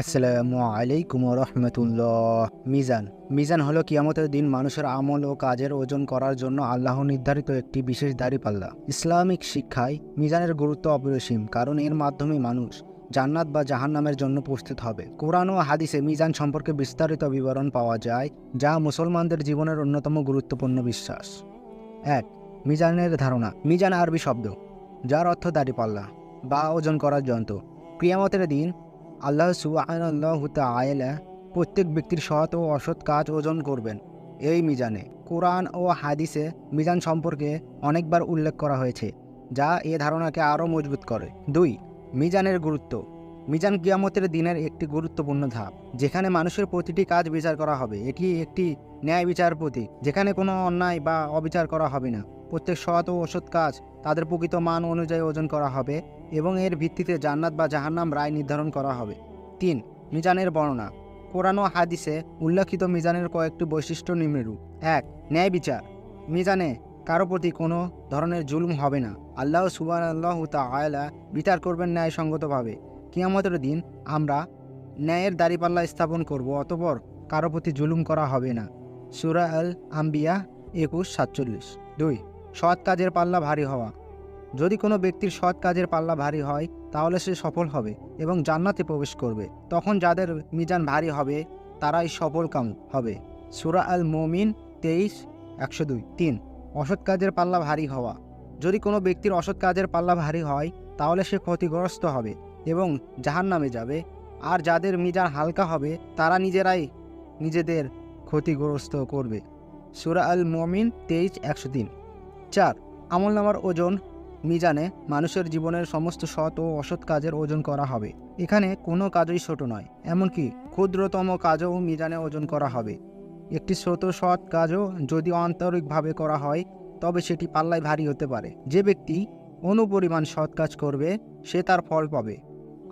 আসসালামু আলাইকুম রহমতুল্লাহ। মিজান হলো কিয়ামতের দিন মানুষের আমল ও কাজের ওজন করার জন্য আল্লাহ নির্ধারিত একটি বিশেষ দাঁড়িপাল্লা। ইসলামিক শিক্ষায় মিজানের গুরুত্ব অপরিসীম, কারণ এর মাধ্যমে মানুষ জান্নাত বা জাহান্নামের জন্য প্রস্তুত হবে। কোরআন ও হাদিসে মিজান সম্পর্কে বিস্তারিত বিবরণ পাওয়া যায়, যা মুসলমানদের জীবনের অন্যতম গুরুত্বপূর্ণ বিশ্বাস। 1. মিজানের ধারণা। মিজান আরবি শব্দ, যার অর্থ দাঁড়িপাল্লা বা ওজন করার যন্ত্র। কিয়ামতের দিন আল্লাহ সুবহানাহু তাআলা প্রত্যেক ব্যক্তির সৎ ও অসৎ কাজ ওজন করবেন এই মিজানে। কোরআন ও হাদিসে মিজান সম্পর্কে অনেকবার উল্লেখ করা হয়েছে, যা এ ধারণাকে আরও মজবুত করে। 2. মিজানের গুরুত্ব। মিজান কিয়ামতের দিনের একটি গুরুত্বপূর্ণ ধাপ, যেখানে মানুষের প্রতিটি কাজ বিচার করা হবে। এটি একটি ন্যায় বিচার প্রতীক, যেখানে কোনো অন্যায় বা অবিচার করা হবে না। প্রত্যেক সৎ ও অসৎ কাজ তাদের প্রকৃত মান অনুযায়ী ওজন করা হবে এবং এর ভিত্তিতে জান্নাত বা জাহান্নাম রায় নির্ধারণ করা হবে। 3. মিজানের বর্ণনা। কোরআন ও হাদিসে উল্লেখিত মিজানের কয়েকটি বৈশিষ্ট্য নিম্নরূপ। 1. ন্যায় বিচার। মিজানে কারো প্রতি কোনো ধরনের জুলুম হবে না। আল্লাহ সুবহানাহু তাআলা বিচার করবেন ন্যায়সঙ্গতভাবে। কিয়ামতের দিন আমরা ন্যায়ের দাঁড়িপাল্লা স্থাপন করব, অতঃপর কারো প্রতি জুলুম করা হবে না। সূরা আল আম্বিয়া 21:47। 2. সৎ কাজের পাল্লা ভারী হওয়া। যদি কোনো ব্যক্তির সৎ কাজের পাল্লা ভারী হয়, তাহলে সে সফল হবে এবং জান্নাতে প্রবেশ করবে। তখন যাদের মিজান ভারী হবে তারাই সফলকাম হবে। সূরা আল মুমিন 23:102। 3. অসৎ কাজের পাল্লা ভারী হওয়া। যদি কোনো ব্যক্তির অসৎ কাজের পাল্লা ভারী হয়, তাহলে সে ক্ষতিগ্রস্ত হবে এবং জাহান্নামে যাবে। আর যাদের মিজান হালকা হবে তারা নিজেরাই নিজেদের ক্ষতিগ্রস্ত করবে। সূরা আল মুমিন 23:103। 4. আমলনামার ওজন। মিজানে মানুষের জীবনের সমস্ত সৎ ও অসৎ কাজের ওজন করা হবে। এখানে কোনো কাজই ছোট নয়, এমনকি ক্ষুদ্রতম কাজও মিজানে ওজন করা হবে। একটি ছোট সৎ কাজও যদি আন্তরিকভাবে করা হয়, তবে সেটি পাল্লায় ভারী হতে পারে। যে ব্যক্তি অনুপরিমাণ সৎ কাজ করবে সে তার ফল পাবে,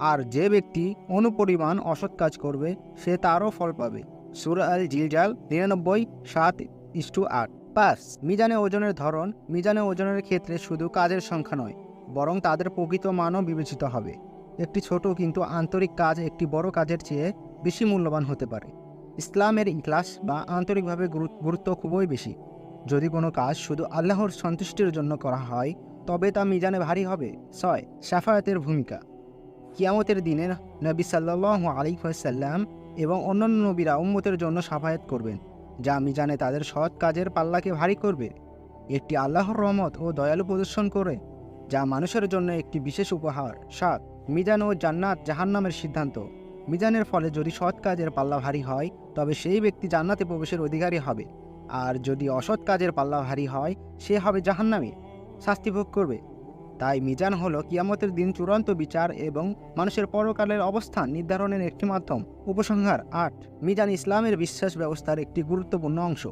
আর যে ব্যক্তি অনুপরিমাণ অসৎ কাজ করবে সে তারও ফল পাবে। সূরা আল জিলজাল 99:7:8। 5. মিজানে ওজনের ধরন। মিজানে ওজনের ক্ষেত্রে শুধু কাজের সংখ্যা নয়, বরং তাদের প্রকৃত মানও বিবেচিত হবে। একটি ছোট কিন্তু আন্তরিক কাজ একটি বড় কাজের চেয়ে বেশি মূল্যবান হতে পারে। ইসলামের ইখলাস বা আন্তরিকভাবে গুরুত্ব খুবই বেশি। যদি কোনো কাজ শুধু আল্লাহর সন্তুষ্টির জন্য করা হয়, তবে তা মিজানে ভারী হবে। 6. শাফায়াতের ভূমিকা। কিয়ামতের দিনে নবী সাল্লাল্লাহু আলাইহি ওয়াসাল্লাম এবং অন্যান্য নবীরা উম্মতের জন্য শাফায়াত করবেন, যা মিজানে তাদের সৎ কাজের পাল্লাকে ভারী করবে। একটি আল্লাহর রহমত ও দয়ালু প্রদর্শন করে, যা মানুষের জন্য একটি বিশেষ উপহার। 7. মিজান ও জান্নাত জাহান্নামের সিদ্ধান্ত। মিজানের ফলে যদি সৎ কাজের পাল্লা ভারী হয়, তবে সেই ব্যক্তি জান্নাতে প্রবেশের অধিকারী হবে, আর যদি অসৎ কাজের পাল্লা ভারী হয়, সে হবে জাহান্নামী, শাস্তি ভোগ করবে। তাই মিজান হলো কিয়ামতের দিন চূড়ান্ত বিচার এবং মানুষের পরকালের অবস্থান নির্ধারণের একটি মাধ্যম। উপসংহার। 8. মিজান ইসলামের বিশ্বাস ব্যবস্থার একটি গুরুত্বপূর্ণ অংশ।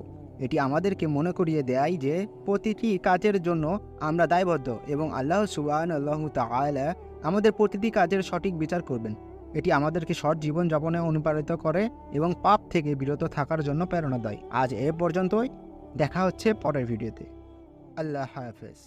এটি আমাদেরকে মনে করিয়ে দেয় যে প্রতিটি কাজের জন্য আমরা দায়বদ্ধ এবং আল্লাহ সুবহানাহু তাআলা আমাদের প্রতিটি কাজের সঠিক বিচার করবেন। এটি আমাদেরকে সৎ জীবনযাপনে অনুপ্রাণিত করে এবং পাপ থেকে বিরত থাকার জন্য প্রেরণা দেয়। আজ এ পর্যন্তই, দেখা হচ্ছে পরের ভিডিওতে। আল্লাহ হাফেজ।